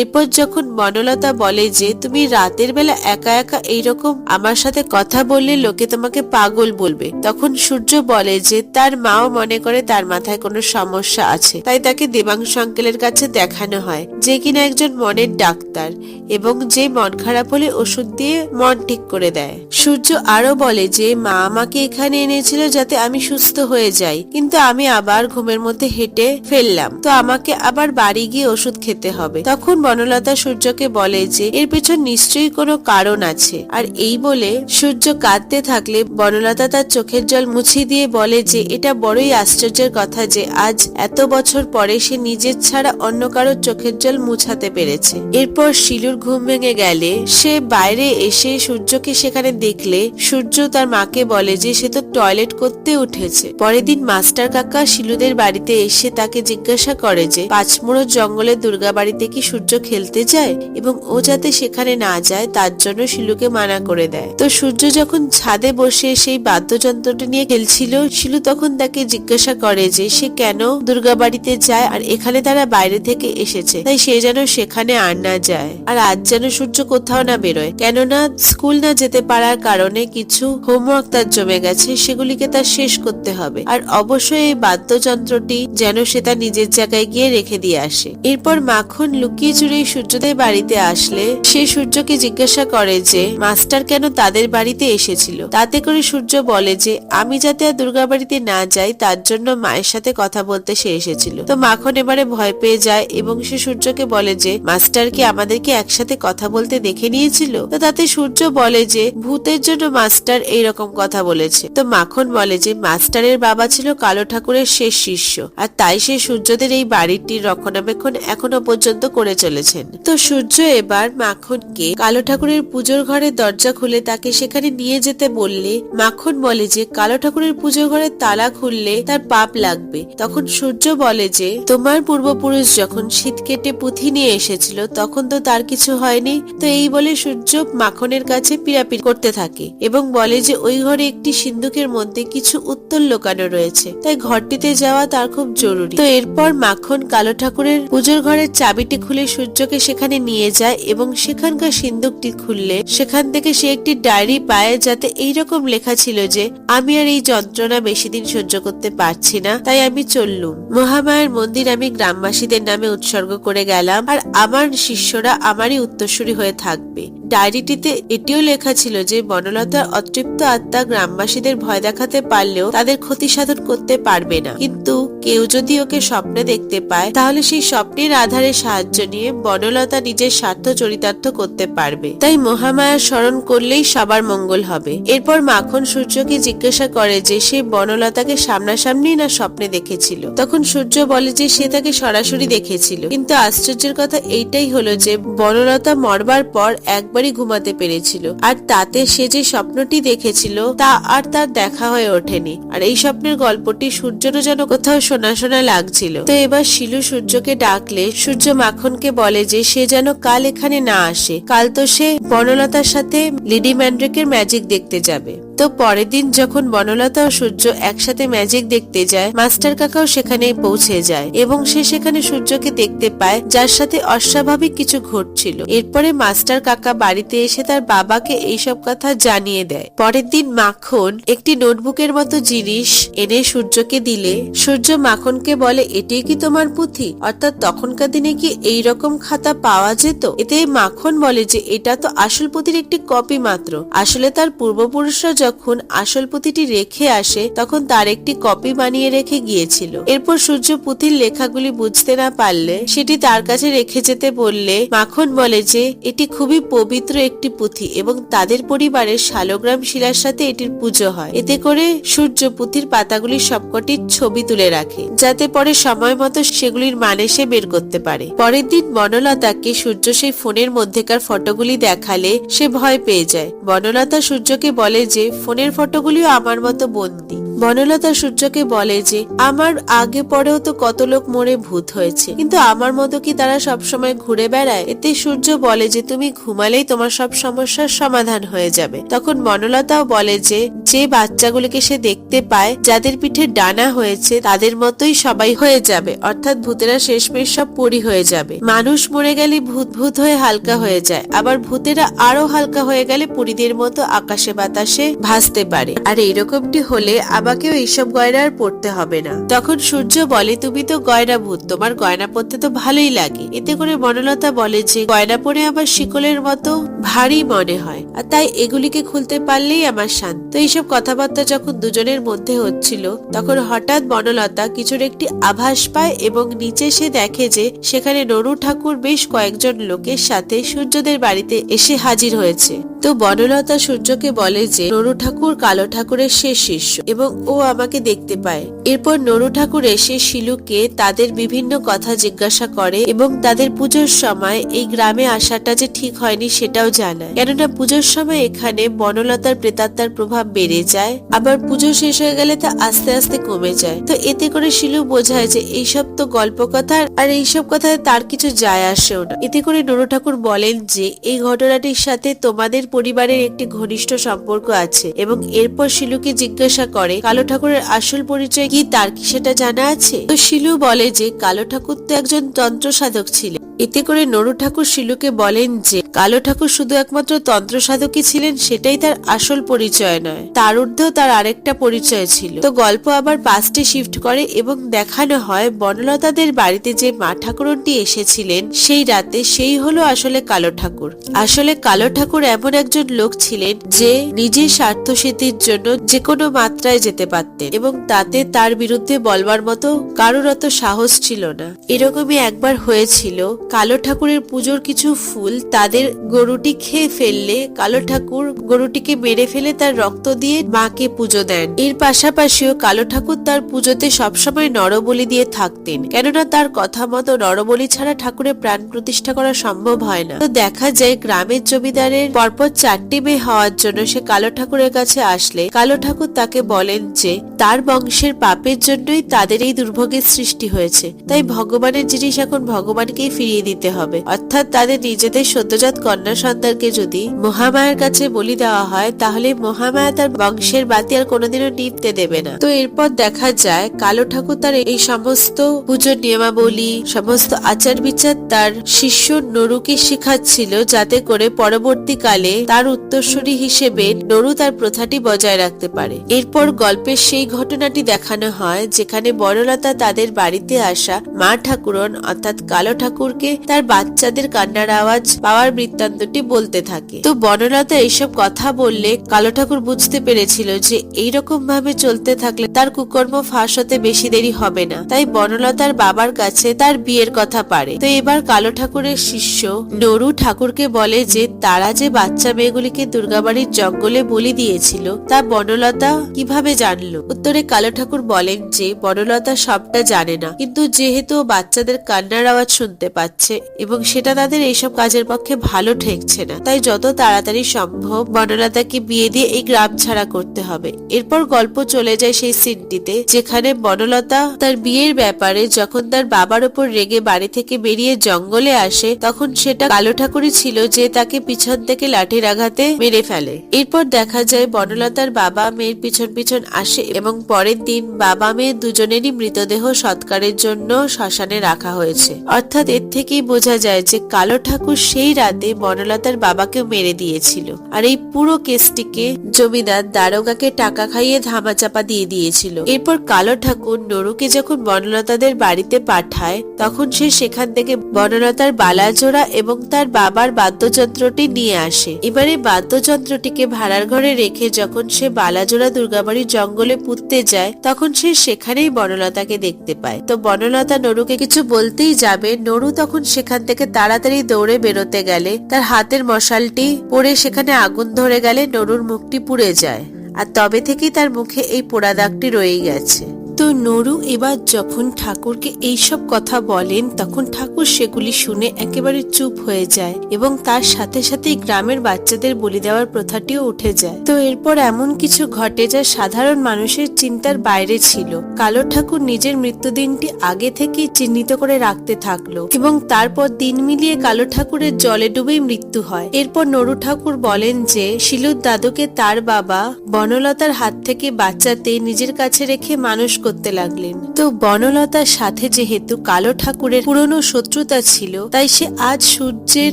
এরপর যখন বনলতা বলে যে তুমি রাতের বেলা একা একা এইরকম আমার সাথে কথা বললে লোকে তোমাকে পাগল বলবে, তখন সূর্য বলে যে তার মাও মনে করে তার মাথায় কোনো সমস্যা আছে, তাই তাকে দেবাংশু আঙ্কেলের কাছে দেখানো হয় যে কিনা একজন মনের ডাক্তার এবং যে মন খারাপ হলে ওষুধ দিয়ে মন ঠিক করে দেয়। সূর্য আরো বলে যে মা আমাকে এখানে এনেছিল যাতে আমি সুস্থ হয়ে যাই, কিন্তু আমি আবার ঘুমের মধ্যে হেঁটে ফেললাম, তো আমাকে আবার বাড়ি গিয়ে ওষুধ খেতে হবে। তখন বনলতা সূর্যকে বলে যে এর পেছন নিশ্চয়ই কোনো কারণ আছে, আর এই বলে সূর্য কাঁদতে থাকলে বনলতা তার চোখের জল মুছিয়ে দিয়ে বলে যে এটা বড়ই আশ্চর্যের কথা যে আজ এত বছর পরে সে নিজের ছাড়া অন্য কারোর চোখের জল মুছাতে পেরেছে। এরপর শিলুর ঘুম ভেঙে গেলে সে বাইরে এসে সূর্যকে সেখানে দেখলে সূর্য তার মাকে বলে যে সে তো টয়লেট করতে উঠেছে। পরের দিন মাস্টার কাকা শিলুদের বাড়িতে এসে তাকে জিজ্ঞাসা করে যে পাঁচমুড়ো জঙ্গলের দুর্গা বাড়িতে কি সূর্য খেলতে যায় এবং ও যাতে সেখানে না যায় তার জন্য শিলুকে মানা করে দেয়। তো সূর্য যখন ছাদে বসে সেই বাদ্যযন্ত্রটি নিয়ে খেলছিল, শিলু তখন তাকে জিজ্ঞাসা করে যে সে কেন দুর্গা বাড়িতে যায় আর এখানে তারা বাইরে থেকে এসেছে তাই সে যেন সেখানে আর না যায়, আর আজ যেন সূর্য কোথাও না বেরোয়, কেননা স্কুল না যেতে পারার কারণে কিছু হোমওয়ার্ক তার জমে গেছে, সেগুলিকে তার শেষ করতে হবে, আর অবশ্যই এই বাদ্যযন্ত্রটি যেন সে তার নিজের জায়গায় গিয়ে রেখে দিয়ে আসে। এরপর মাখন লুকিয়ে চুরে সূর্যদের বাড়িতে আসলে সে সূর্যকে জিজ্ঞাসা করে যে মাস্টার কেন তাদের বাড়িতে এসেছিল। তাতে করে সূর্য বলে যে আমি যাতে আর দুর্গা বাড়িতে না যাই তার জন্য মায়ের সাথে কথা বলতে সে এসেছিল। তো মাখন এবারে ভয় পেয়ে যায় এবং সে সূর্যকে বলে যে মাস্টার কি আমাদেরকে একসাথে কথা বলতে দেখে নিয়েছিল। তো তাতে সূর্য বলে যে ভূতের জন্য মাস্টার এইরকম কথা বলেছে। তো মাখন বলে যে মাস্টারের বাবা ছিল কালো ঠাকুরের শেষ শিষ্য, আর তাই সে সূর্যদের এই বাড়িটির রক্ষণাবেক্ষণ এখনো পর্যন্ত করে চলেছেন। তো সূর্য এবার মাখনকে কালো ঠাকুরের পুজোর ঘরের দরজা খুলে তাকে সেখানে নিয়ে যেতে বললে মাখন বলে যে কালো ঠাকুরের পুজোর ঘরের তালা খুললে তার পাপ লাগবে। তখন সূর্য বলে যে তোমার পূর্বপুরুষ যখন শীত কেটে পুঁথি নিয়ে এসেছিল তখন তো তার কিছু হয়নি। তো এই বলে সূর্য মাখনের কাছে পিড়াপিড়ি করতে থাকে এবং বলে যে ওই ঘরে একটি সিন্ধুকের মধ্যে কিছু উত্তর লুকানো রয়েছে, তাই ঘরটিতে যাওয়া তার খুব জরুরি। তো এরপর মাখন কালো ঠাকুরের পুজোর ঘরের চাবিটি খুলে সূর্যকে সেখানে নিয়ে যায় এবং সেখানকার সিন্ধুকটি খুললে সেখান থেকে সে একটি ডায়েরি পায় যাতে এইরকম লেখা ছিল যে আমি আর এই যন্ত্রণা বেশি দিন সহ্য করতে পারছি না, তাই আমি চললুম। মহামায়ার মন্দির আমি গ্রামবাসীদের নামে উৎসর্গ করে গেলাম, আর আমার শিষ্যরা আমারই উত্তরসূরি হয়ে থাকবে। ডায়েরিটিতে এটিও লেখা ছিল যে বনলতার অতৃপ্ত আত্মা গ্রামবাসীদের ভয় দেখাতে পারলেও তাদের ক্ষতি সাধন করতে পারবে না, কিন্তু কেউ যদি ওকে স্বপ্নে দেখতে পায় তাহলে সেই স্বপ্নের আধারে সাহায্য নিয়ে বনলতা নিজের স্বার্থ চরিতার্থ করতে পারবে, তাই মহামায়া স্মরণ করলেই সবার মঙ্গল হবে। এরপর মাখন সূর্যকে জিজ্ঞাসা করে যে সে বনলতাকে সামনাসামনি না স্বপ্নে দেখেছিল। তখন সূর্য বলে যে সে তাকে সরাসরি দেখেছিল, কিন্তু আশ্চর্যের কথা এইটাই হলো যে বনলতা মরবার পর একবারই ঘুমাতে পেরেছিল, আর তাতে সে যে স্বপ্নটি দেখেছিল তা আর তার দেখা হয়ে ওঠেনি, আর এই স্বপ্নের গল্পটি সূর্যেরও যেন কোথাও শোনা শোনা লাগছিল। তো এবার শিলু সূর্যকে ডাকলে সূর্য মাখনকে বলে যে সে যেন কাল এখানে না আসে, কাল তো সে বনলতার সাথে লেডি ম্যান্ড্রেকের ম্যাজিক দেখতে যাবে। তো পরের দিন যখন বনলতা ও সূর্য একসাথে ম্যাজিক দেখতে যায় মাস্টার কাকাও সেখানে পৌঁছে যায় এবং সে সেখানে সূর্যকে দেখতে পায় যার সাথে অস্বাভাবিক কিছু ঘটছিল। এরপরে মাস্টার কাকা বাড়িতে এসে তার বাবাকে এইসব কথা জানিয়ে দেয়। পরের দিন মাখন একটি নোটবুকের মতো জিনিস এনে সূর্যকে দিলে সূর্য মাখনকে বলে এটি কি তোমার পুঁথি, অর্থাৎ তখনকার দিনে কি এইরকম খাতা পাওয়া যেত। এতে মাখন বলে যে এটা তো আসল পুঁথির একটি কপি মাত্র, আসলে তার পূর্বপুরুষরা যখন আসল পুঁথিটি রেখে আসে তখন তার একটি কপি বানিয়ে রেখে গিয়েছিল। এরপর সূর্য পুঁথির লেখাগুলি বুঝতে না পারলে সেটি তার কাছে রেখে যেতে বললে মাখন বলে যে এটি খুবই পবিত্র একটি পুঁথি এবং তাদের পরিবারের শালগ্রাম শিলার সাথে এটির পুজো হয়। এতে করে সূর্য পুঁথির পাতাগুলির সবকটির ছবি তুলে রাখে যাতে পরে সময় মতো সেগুলির মানে সে বের করতে পারে। পরের দিন বনলতাকে সূর্য সেই ফোনের মধ্যেকার ফটোগুলি দেখালে সে ভয় পেয়ে যায়। বনলতা সূর্যকে বলে যে ফোনের ফটোগুলিও আমার মতো বন্দী। বনলতা সূর্যকে বলে যে আমার আগে পরেও তো কত লোক মরে ভূত হয়েছে, কিন্তু আমার মতো কি তারা সবসময় ঘুরে বেড়ায়? এতে সূর্য বলে যে তুমি ঘুমালেই তোমার সব সমস্যার সমাধান হয়ে যাবে। তখন বনলতাও বলে যে যে বাচ্চাগুলিকে সে দেখতে পায় যাদের পিঠে ডানা হয়েছে তাদের মতোই সবাই হয়ে যাবে, অর্থাৎ ভূতেরা শেষমেশ সব পরি হয়ে যাবে। মানুষ মরে গেলে ভূত ভূত হয়ে হালকা হয়ে যায়, আবার ভূতেরা আরো হালকা হয়ে গেলে পরীদের মতো আকাশে বাতাসে ভাসতে পারে। আর এইরকমটি হলে আমাকেও এইসব গয়না আর পড়তে হবে না। তখন সূর্য বলে তুমি তো গয়না ভূত, তোমার গয়না পড়তে তো ভালোই লাগে। এতে করে বনলতা বলে যে গয়না পরে আমার শিকলের মতো ভারী মনে হয়, আর তাই এগুলিকে খুলতে পারলেই আমার শান্তি। তো এইসব কথাবার্তা যখন দুজনের মধ্যে হচ্ছিল তখন হঠাৎ বনলতা কিছুর একটি আভাস পায় এবং নিচে সে দেখে যে সেখানে নরু ঠাকুর বেশ কয়েকজন লোকের সাথে সূর্যদের বাড়িতে এসে হাজির হয়েছে। তো বনলতা সূর্যকে বলে যে নরু ঠাকুর কালো ঠাকুরের শেষ শিষ্য এবং ও আমাকে দেখতে পায়। এরপর নরু ঠাকুর এসে শিলুকে তাদের বিভিন্ন কথা জিজ্ঞাসা করে এবং তাদের পুজোর সময় এই গ্রামে আসাটা যে ঠিক হয়নি সেটাও জানায়, কেননা পুজোর সময় এখানে বনলতার প্রেতাত্মার প্রভাব বেড়ে যায়, আবার পুজো শেষ হয়ে গেলে তা আস্তে আস্তে কমে যায়। তো এতে করে শিলু বোঝায় যে এইসব তো গল্প কথা, আর এইসব কথায় তার কিছু যায় আসেও না। এতে করে নরু ঠাকুর বলেন যে এই ঘটনাটির সাথে তোমাদের পরিবারের একটি ঘনিষ্ঠ সম্পর্ক আছে এবং এরপর শিলুকে জিজ্ঞাসা করে কালো ঠাকুরের আসল পরিচয় কি, তার কি সেটা জানা আছে? তো শিলু বলে যে কালো ঠাকুর তো একজন তন্ত্র সাধক ছিলেন। এতে করে নরু ঠাকুর শিলুকে বলেন যে কালো ঠাকুর শুধু একমাত্র তন্ত্র সাধকই ছিলেন, সেটাই তার আসল পরিচয় নয়, তার ঊর্ধ্বেও তার আরেকটা পরিচয় ছিল। তো গল্প আবার পাস্টে শিফট করে এবং দেখানো হয় বনলতাদের বাড়িতে যে মা ঠাকুরনটি এসেছিলেন সেই রাতে সেই হলো আসলে কালো ঠাকুর। আসলে কালো ঠাকুর এমন একজন লোক ছিলেন যে নিজের স্বার্থ সিদ্ধির জন্য যে কোনো মাত্রায় যেতে পারতেন এবং তাতে তার বিরুদ্ধে বলবার মতো কারোর অত সাহস ছিল না। এরকমই একবার হয়েছিল, কালো ঠাকুরের পুজোর কিছু ফুল তাদের গরুটি খেয়ে ফেললে কালো ঠাকুর গরুটিকে মেরে ফেলে তার রক্ত দিয়ে মাকে পুজো দেন। এর পাশাপাশিও কালো ঠাকুর তার পুজোতে সবসময় নরবলি দিয়ে থাকতেন, কেননা তার কথা মতো নরবলি ছাড়া ঠাকুরের প্রাণ প্রতিষ্ঠা করা সম্ভব হয় না। তো দেখা যায় গ্রামের জমিদারের পরপর 4টি মেয়ে হওয়ার জন্য সে কালো ঠাকুরের কাছে আসলে কালো ঠাকুর তাকে বলেন যে তার বংশের পাপের জন্যই তাদের এই দুর্ভোগের সৃষ্টি হয়েছে, তাই ভগবানের জিনিস এখন ভগবানকেই ফিরিয়ে দিতে হবে, অর্থাৎ তাদের নিজেদের সদ্যজাত কন্যা সন্তানকে যদি মহামায়ার কাছে বলি দেওয়া হয় তাহলে মহামায়া তার বংশের বাতি আর কোনোদিনও নিভতে দেবে না। তো এরপর দেখা যায় কালো ঠাকুর তার এই সমস্ত পুজোর নিয়মাবলী সমস্ত আচার বিচার তার শিষ্য নরুকে শিখাচ্ছিল, যাতে করে পরবর্তীকালে তার উত্তরসূরি হিসেবে নরু তার প্রথাটি বজায় রাখতে পারে। এরপর গল্পের সেই ঘটনাটি দেখানো হয় যেখানে বনলতা তাদের বাড়িতে আসা মা ঠাকুরন অর্থাৎ কালো ঠাকুরকে তার বাচ্চাদের কান্নার আওয়াজ পাওয়ার বৃত্তান্তটি বলতে থাকে। তো বনলতা এইসব কথা বললে কালো ঠাকুর বুঝতে পেরেছিল যে এইরকম ভাবে চলতে থাকলে তার কুকর্ম ফাঁস হতে বেশি দেরি হবে না, তাই বনলতার বাবার কাছে তার বিয়ের কথা পারে। তো এবার কালো ঠাকুরের শিষ্য নরু ঠাকুরকে বলে যে তারা যে বাচ্চা মেয়েগুলিকে দুর্গাবাড়ির জঙ্গলে বলি দিয়েছিল তা বনলতা কিভাবে জানলো? উত্তরে কালো ঠাকুর বলেন যে বনলতা সবটা জানে না, কিন্তু যেহেতু বাচ্চাদের কান্নার আওয়াজ শুনতে পাচ্ছে এবং সেটা তাদের এইসব কাজের পক্ষে ভালো ঠেকছে না, তাই যত তাড়াতাড়ি সম্ভব বনলতাকে বিয়ে দিয়ে এই গ্রাম ছাড়া করতে হবে। এরপর গল্প চলে যায় সেই সিনটিতে যেখানে বনলতা তার বিয়ের ব্যাপারে যখন তার বাবার উপর রেগে বাড়ি থেকে বেরিয়ে জঙ্গলে আসে তখন সেটা কালো ঠাকুরই ছিল যে তাকে পিছন থেকে লাঠির আঘাতে মেরে ফেলে। এরপর দেখা যায় বনলতার বাবা মেয়ের পিছন পিছন আসে এবং পরের দিন বাবা মেয়ে দুজনেরই মৃতদেহ সৎকারের জন্য শ্মশানে রাখা হয়েছে। অর্থাৎ এর থেকে থেকেই বোঝা যায় যে কালো ঠাকুর সেই রাতে বনলতার বাবাকে মেরে দিয়েছিল। আর এই পুরো কেসটিকে জমিদার দারোগাকে টাকা খাইয়ে ধামাচাপা দিয়ে দিয়েছিল। এরপর কালো ঠাকুর নরুকে যখন বনলতাদের বাড়িতে পাঠায় তখন সে সেখান থেকে বনলতার বালাজোড়া এবং তার বাবার বাদ্যযন্ত্রটি নিয়ে আসে। এবারে বাদ্যযন্ত্রটিকে ভাড়ার ঘরে রেখে যখন সে বালাজোড়া দুর্গাবাড়ির জঙ্গলে পুঁততে যায় তখন সে সেখানেই বনলতাকে দেখতে পায়। তো বনলতা নরুকে কিছু বলতেই যাবে, নরু তখন সেখান থেকে তাড়াতাড়ি দৌড়ে বেরোতে গেলে তার হাতের মশালটি পড়ে সেখানে আগুন ধরে গেলে নরুর মুখটি পুড়ে যায়। আর তবে থেকেই তার মুখে এই পোড়া দাগটি রয়ে গেছে। তো নরু এবার যখন ঠাকুরকে এইসব কথা বলেন তখন ঠাকুর সেগুলি শুনে একেবারে চুপ হয়ে যায় এবং তার সাথে সাথেই গ্রামের বাচ্চাদের বলি দেওয়ার প্রথাটিও উঠে যায়। তো এরপর এমন কিছু ঘটে যা সাধারণ মানুষের চিন্তার বাইরে ছিল। কালো ঠাকুর নিজের মৃত্যুদিনটি আগে থেকেই চিহ্নিত করে রাখতে থাকলো এবং তারপর দিন মিলিয়ে কালো ঠাকুরের জলে ডুবেই মৃত্যু হয়। এরপর নরু ঠাকুর বলেন যে শিলুর দাদুকে তার বাবা বনলতার হাত থেকে বাঁচাতে নিজের কাছে রেখে মানুষ করতে লাগলেন। তো বনলতার সাথে যেহেতু কালো ঠাকুরের পুরনো শত্রুতা ছিল তাই সে আজ সূর্যের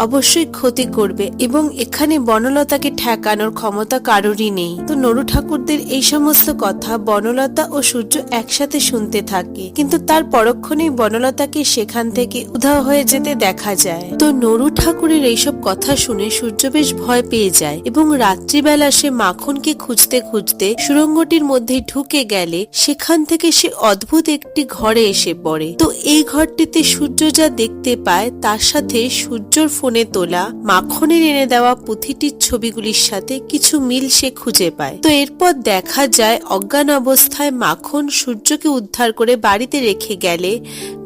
অবশ্যই ক্ষতি করবে এবং এখানে বনলতাকে ঠেকানোর ক্ষমতা কারোরই নেই। তো নরু ঠাকুরদের এই সমস্ত কথা বনলতা ও সূর্য একসাথে শুনতে থাকে, কিন্তু তার পরক্ষণেই বনলতাকে সেখান থেকে উধাও হয়ে যেতে দেখা যায়। তো নরু ঠাকুরের এইসব কথা শুনে সূর্য বেশ ভয় পেয়ে যায় এবং রাত্রিবেলা সে মাখনকে খুঁজতে খুঁজতে সুড়ঙ্গটির মধ্যে ঢুকে গেলে সেখান থেকে সে অদ্ভুত একটি ঘরে এসে পড়ে। তো এই ঘরটিতে সূর্য যা দেখতে পায় তার সাথে সূর্যর ফোনে তোলা মাখনের এনে দেওয়া পুঁথিটির ছবিগুলির সাথে কিছু মিল সে খুঁজে পায়। তো এরপর দেখা যায় অজ্ঞান অবস্থায় মাখন সূর্যকে উদ্ধার করে বাড়িতে রেখে গেলে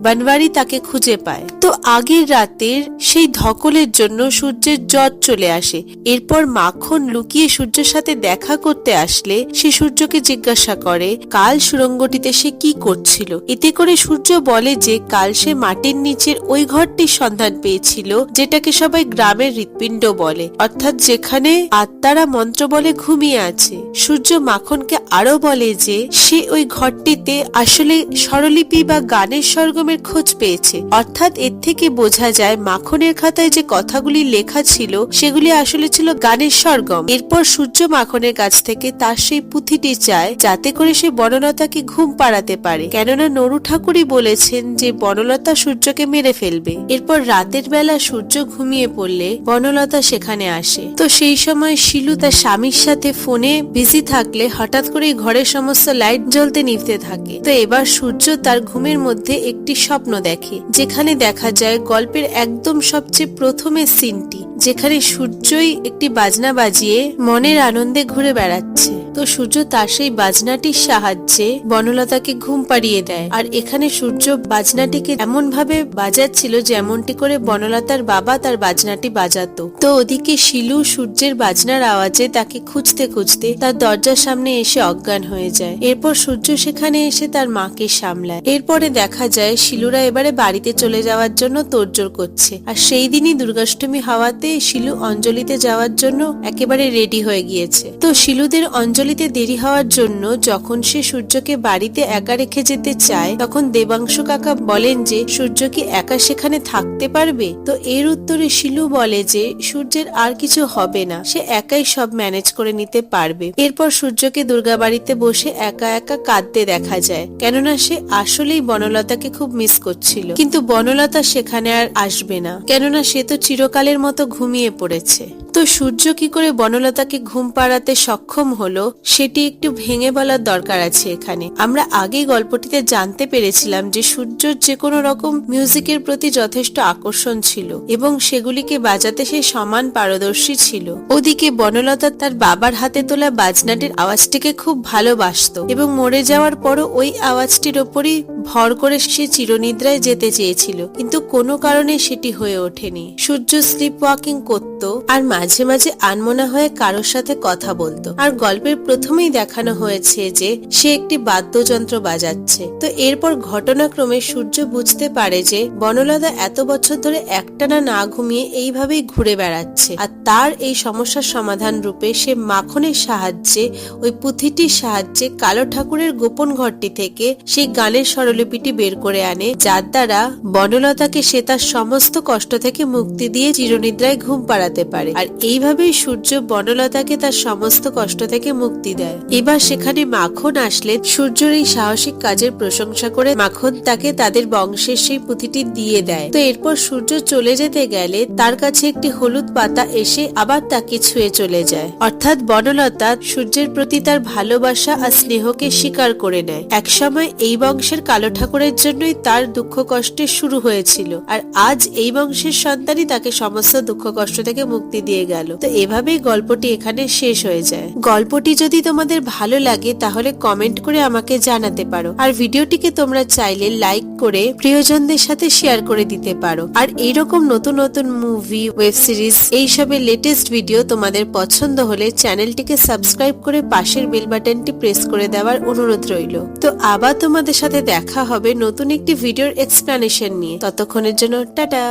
বনওয়ারি তাকে খুঁজে পায়। তো আগের রাতের সেই ধকলের জন্য সূর্যের জ্বর চলে আসে। এরপর মাখন লুকিয়ে সূর্যের সাথে দেখা করতে আসলে সে সূর্যকে জিজ্ঞাসা করে কাল সুড়ঙ্গটিতে সে কি করছিল। এতে করে সূর্য বলে যে কাল সে মাটির নিচের ওই ঘরটির সন্ধান পেয়েছিল যেটাকে সবাই গ্রামের হৃৎপিণ্ড বলে, অর্থাৎ যেখানে আত্মারা মন্ত্র বলে ঘুমিয়ে আছে। সূর্য মাখনকে আরো বলে যে সে ওই ঘরটিতে আসলে স্বরলিপি বা গানের সরগমের খোঁজ পেয়েছে, অর্থাৎ এর থেকে বোঝা যায় মাখনের খাতায় যে কথাগুলি লেখা ছিল সেগুলি আসলে ছিল গানের সরগম। এরপর সূর্য মাখনের কাছ থেকে তার সেই পুঁথিটি চায় যাতে করে সে বনলতাকে ঘুম পাড়াতে পারে, কেননা নরু ঠাকুরই বলেছেন যে বনলতা সূর্যকে মেরে ফেলবে। এরপর রাতের বেলা সূর্য ঘুমিয়ে পড়লে বনলতা সেখানে আসে। তো সেই সময় শিলু তার স্বামীর সাথে ফোনে বিজি থাকলে হঠাৎ করে ঘরের সমস্ত লাইট জ্বলতে নিভতে থাকে। তো এবার সূর্য তার ঘুমের মধ্যে একটি স্বপ্ন দেখে যেখানে দেখা যায় গল্পের একদম সবচেয়ে প্রথমের সিনটি, যেখানে সূর্যই একটি বাজনা বাজিয়ে মনের আনন্দে ঘুরে বেড়াচ্ছে। তো সূর্য তার সেই বাজনাটির সাহায্যে বনলতাকে ঘুম পাড়িয়ে দেয়। আর এখানে সূর্য বাজনাটিকে এমন ভাবে বাজাচ্ছিল যেমনটি করে বনলতার বাবা তার বাজনাটি বাজাতো। তো ওদিকে শিলু সূর্যের বাজনার আওয়াজে তাকে খুঁজতে খুঁজতে তার দরজার সামনে এসে অজ্ঞান হয়ে যায়। এরপর সূর্য সেখানে এসে তার মাকে সামলায়। এরপরে দেখা যায় শিলুরা এবারে বাড়িতে চলে যাওয়ার জন্য তোড়জোড় করছে। আর সেই দিনই দুর্গাষ্টমী হওয়াতে শিলু অঞ্জলিতে যাওয়ার জন্য একেবারে রেডি হয়ে গিয়েছে। তো শিলুদের অঞ্জলিতে দেরি হওয়ার জন্য যখন সে সূর্যকে বাড়িতে একা রেখে যেতে চায় তখন দেবাংশু কাকা বলেন যে সূর্য কি একা সেখানে থাকতে পারবে। তো এর উত্তরে শিলু বলে যে সূর্যের আর কিছু হবে না, সে একাই সব ম্যানেজ করে নিতে পারবে। এরপর সূর্যকে দুর্গা বাড়িতে বসে একা একা কাঁদতে দেখা যায়, কেননা সে আসলেই বনলতাকে খুব মিস করছিল। কিন্তু বনলতা সেখানে আর আসবে না, কেননা সে তো চিরকালের মতো ঘুমিয়ে পড়েছে। তো সূর্য কি করে বনলতাকে ঘুম পাড়াতে সক্ষম হলো সেটি একটু ভেঙে বলার দরকার আছে। এখানে আমরা আগেই গল্পটিতে জানতে পেরেছিলাম যে সূর্যর যে কোনো রকম মিউজিকের প্রতি যথেষ্ট আকর্ষণ ছিল এবং সেগুলিকে বাজাতে সে সমান পারদর্শী ছিল। ওদিকে বনলতা তার বাবার হাতে তোলা বাজনাটির আওয়াজটিকে খুব ভালোবাসতো এবং মরে যাওয়ার পরও ওই আওয়াজটির ওপরই ভর করে সে চিরনিদ্রায় যেতে চেয়েছিল, কিন্তু কোনো কারণে সেটি হয়ে ওঠেনি। সূর্য স্লিপ ওয়াকিং করত আর মাঝে মাঝে আনমনা হয়ে কারোর সাথে কথা বলতো। আর গল্পের প্রথমেই দেখানো হয়েছে যে সে একটি বাদ্যযন্ত্র বাজাচ্ছে। তো এরপর ঘটনাক্রমে সূর্য বুঝতে পারে যে বনলতা এত বছর ধরে একটানা না ঘুমিয়ে এইভাবেই ঘুরে বেড়াচ্ছে, আর তার এই সমস্যার সমাধান রূপে সে মাখনের সাহায্যে, ওই পুঁথিটির সাহায্যে কালো ঠাকুরের গোপন ঘরটি থেকে সেই গানের স্বরলিপিটি বের করে আনে, যার দ্বারা বনলতাকে সে তার সমস্ত কষ্ট থেকে মুক্তি দিয়ে চিরনিদ্রায় ঘুম পাড়াতে পারে। আর এইভাবেই সূর্য বনলতাকে তার সমস্ত কষ্ট থেকে মুক্তি দেয়। এবার সেখানে মাখন আসলে সূর্যের এই সাহসিক কাজের প্রশংসা করে মাখন তাকে তাদের বংশের সেই পুঁথিটি দিয়ে দেয়। তো এরপর সূর্য চলে যেতে গেলে তার কাছে একটি হলুদ পাতা এসে আবার তাকে ছুঁয়ে চলে যায়। অর্থাৎ বনলতা সূর্যের প্রতি তার ভালোবাসা আর স্নেহকে স্বীকার করে নেয়। একসময় এই বংশের কালো ঠাকুরের জন্যই তার দুঃখ কষ্টের শুরু হয়েছিল, আর আজ এই বংশের সন্তানই তাকে সমস্ত দুঃখ কষ্ট থেকে মুক্তি দিয়ে গেল। তো এভাবেই গল্পটি এখানে শেষ হয়ে যায়। গল্পটি যদি তোমাদের ভালো লাগে তাহলে কমেন্ট করে আমাকে জানাতে পারো, আর ভিডিওটিকে তোমরা চাইলে লাইক করে প্রিয়জনদের সাথে শেয়ার করে দিতে পারো। আর এইরকম নতুন নতুন মুভি, ওয়েব সিরিজ, এইসবের লেটেস্ট ভিডিও তোমাদের পছন্দ হলে চ্যানেলটিকে সাবস্ক্রাইব করে পাশের বেল বাটনটি প্রেস করে দেওয়ার অনুরোধ রইল। তো আবার তোমাদের সাথে দেখা হবে নতুন একটি ভিডিওর এক্সপ্লেনেশন নিয়ে। ততক্ষণের জন্য টাটা।